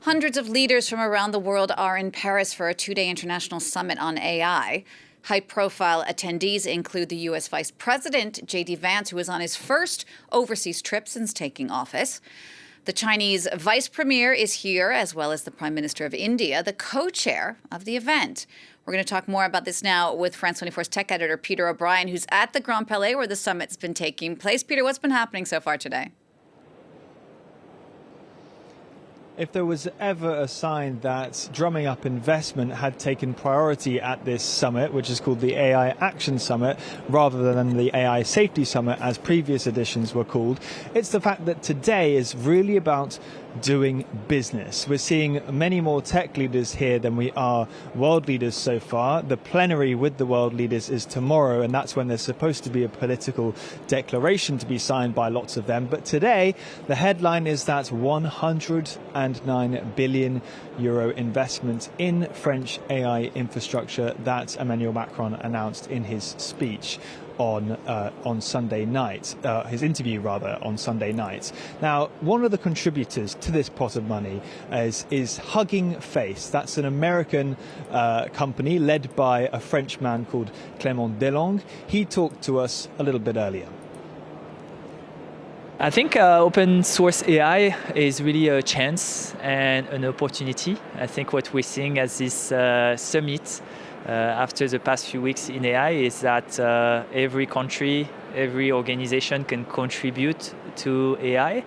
Hundreds of leaders from around the world are in Paris for a two-day international summit on AI. High-profile attendees include the U.S. Vice President, J.D. Vance, who is on his first overseas trip since taking office. The Chinese Vice Premier is here, as well as the Prime Minister of India, the co-chair of the event. We're going to talk more about this now with France 24's tech editor, Peter O'Brien, who's at the Grand Palais where the summit's been taking place. Peter, what's been happening so far today? If there was ever a sign that drumming up investment had taken priority at this summit, which is called the AI Action Summit, rather than the AI Safety Summit, as previous editions were called, it's the fact that today is really about doing business. We're seeing many more tech leaders here than we are world leaders so far. The plenary with the world leaders is tomorrow, and that's when there's supposed to be a political declaration to be signed by lots of them. But today, the headline is that 109 billion euro investment in French AI infrastructure that Emmanuel Macron announced in his speech on Sunday night, his interview rather, on Sunday night. Now, one of the contributors to this pot of money is Hugging Face. That's an American company led by a French man called Clément Delongue. He talked to us a little bit earlier. I think open source AI is really a chance and an opportunity. I think what we're seeing at this summit after the past few weeks in AI is that every country, every organization can contribute to AI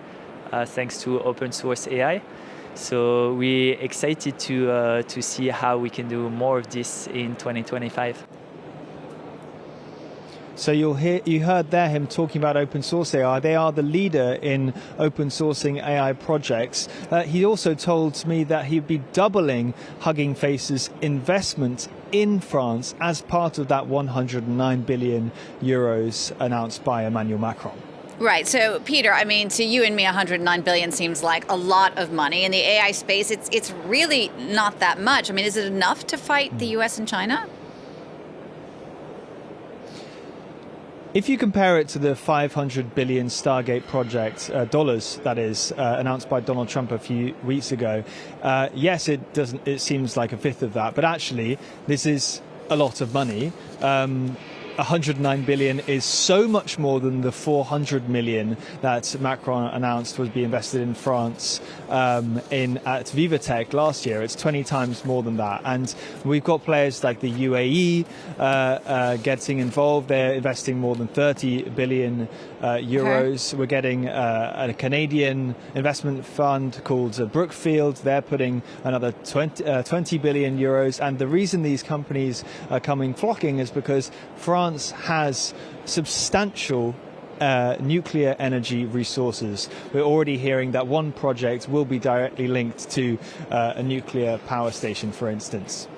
thanks to open source AI. So we're excited to see how we can do more of this in 2025. So you heard there him talking about open source AI. They are the leader in open sourcing AI projects. He also told me that he'd be doubling Hugging Face's investment in France as part of that 109 billion euros announced by Emmanuel Macron. Right. So, Peter, I mean, to you and me, 109 billion seems like a lot of money. In the AI space, it's really not that much. I mean, is it enough to fight the US and China? If you compare it to the 500 billion Stargate project, dollars that is, announced by Donald Trump a few weeks ago, yes, it seems like a fifth of that, but actually this is a lot of money. 109 billion is so much more than the 400 million that Macron announced would be invested in France at Vivatech last year. It's 20 times more than that. And we've got players like the UAE getting involved. They're investing more than 30 billion euros. Okay. We're getting a Canadian investment fund called Brookfield. They're putting another 20 billion euros. And the reason these companies are coming flocking is because France has substantial nuclear energy resources. We're already hearing that one project will be directly linked to a nuclear power station, for instance.